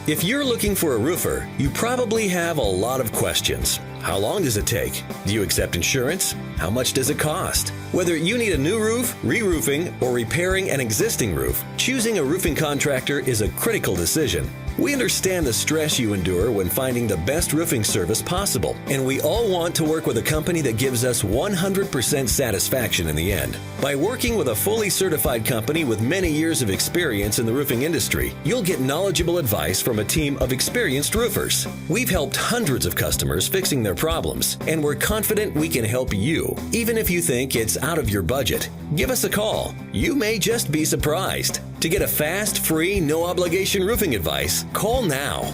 If you're looking for a roofer, you probably have a lot of questions. How long does it take? Do you accept insurance? How much does it cost? Whether you need a new roof, re-roofing, or repairing an existing roof, choosing a roofing contractor is a critical decision. We understand the stress you endure when finding the best roofing service possible, and we all want to work with a company that gives us 100% satisfaction in the end. By working with a fully certified company with many years of experience in the roofing industry, you'll get knowledgeable advice from a team of experienced roofers. We've helped hundreds of customers fixing their problems, and we're confident we can help you, even if you think it's out of your budget. Give us a call. You may just be surprised. To get a fast, free, no-obligation roofing advice, call now.